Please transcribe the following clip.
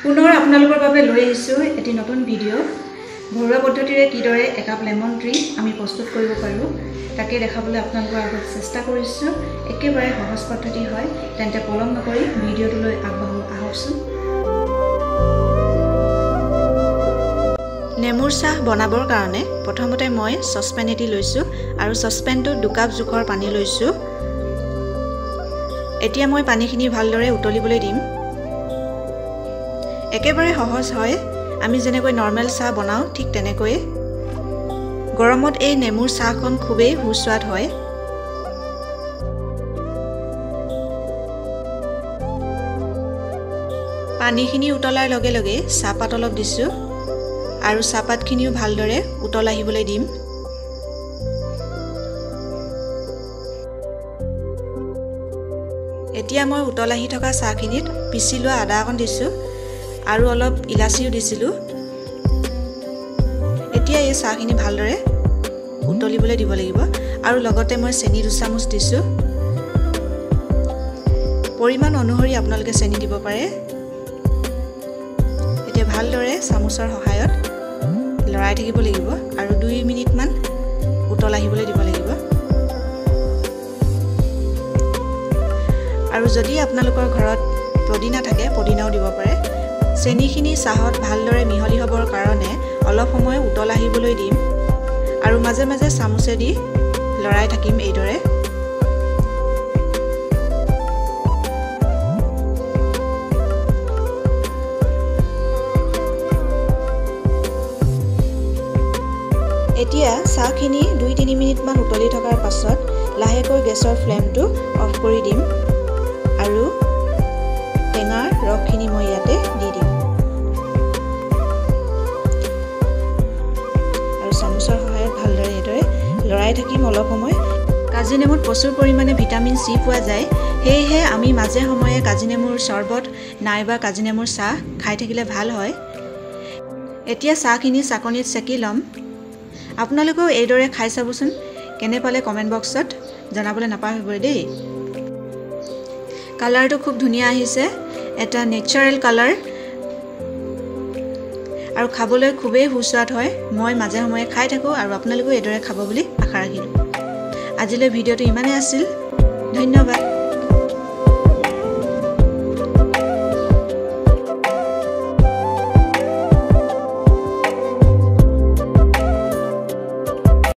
পুনৰ আপোনালোকৰ বাবে লৈ আহিছো এটি নতুন ভিডিও ঘৰুৱা পদ্ধতিৰে কিদৰে একাপ লেমন ট্ৰি আমি প্ৰস্তুত কৰিব পাৰো তাকে দেখাবলৈ আপোনালোকৰ আগত চেষ্টা কৰিছো একেবাৰে সহজ পদ্ধতি হয় তেন্তে পলম নকৰি ভিডিওটো লৈ আগবাঢ়ো আহকচোন নেমুৰ চাহ বনাবৰ কাৰণে প্ৰথমতে মই সসপেন এটি লৈছো আৰু সসপেনটো 2 কাপ জোখৰ পানী লৈছো এতিয়া মই পানীখিনি ভালদৰে উতলিবলৈ দিম একেবাৰে সহজ হয় আমি যেনেকৈ নৰমাল চাহ বনাও ঠিক তেনেকৈ গৰমত এই নেমুৰ চাহখন খুবেই সুস্বাদ হয় পানীখিনি উতলাৰ লগে লগে চাহপাত অলপ দিছো আৰু চাহপাতখিনিও ভালদৰে উতল আহিবলৈ দিম এতিয়া মই উতল আহি থকা চাহখিনিত পিছি লোৱা আদা অকণ দিছো আৰু অলপ ইলাচিও দিছিলো এতিয়া এই চাহখিনি ভালদৰে উতলিবলৈ দিব লাগিব আৰু লগতে মই চেনি 2 চামুচ দিছো পৰিমাণ অনুসৰি আপোনালোকে চেনি দিব পাৰে এতিয়া ভালদৰে চামুচৰ সহায়ত লৰাই থাকিব লাগিব আৰু 2 মিনিট মান উতল আহিবলৈ দিব লাগিব আৰু যদি আপোনালোকৰ ঘৰত পদিনা থাকে পদিনাও দিব পাৰে চেনিখিনি চাহত ভালদৰে মিহলি হ'বৰ কাৰণে অলপ সময় উতল আহিবলৈ দিম আৰু মাজে মাজে চামুচে দি লৰাই থাকিম এইদৰে এতিয়া চাহখিনি 2-3 মিনিট মান উতলি থকাৰ পাছত লাহেকৈ গেছৰ ফ্লেমটো অফ কৰি দিম আৰু টেঙাৰ ৰসখিনি মই ইয়াতে দি দিম আৰু চামুচৰ সহায়ত ভালদৰে এইদৰে লৰাই থাকিম অলপ সময় কাজি নেমুত প্ৰচুৰ পৰিমাণে ভিটামিন চি পোৱা যায় সেয়েহে আমি মাজে সময়ে কাজি নেমুৰ চৰবত নাইবা কাজি নেমুৰ চাহ খাই থাকিলে ভাল হয় এতিয়া চাহখিনি চাকনিত চেকি লম আপোনালোকেও এইদৰে খাই চাবচোন কেনে পালে কমেন্ট বক্সত জনাবলৈ নাপাহৰিব দেই কালাৰটো খুব ধুনীয়া আহিছে এটা নেচাৰেল কালাৰ আৰু খাবলৈ খুবেই সুস্বাদ হয় মই মাজে সময়ে খাই থাকো আৰু আপোনালোকেও এইদৰে খাব বুলি আশা ৰাখিলো আজিলৈ ভিডিওটো ইমানেই আছিল ধন্যবাদ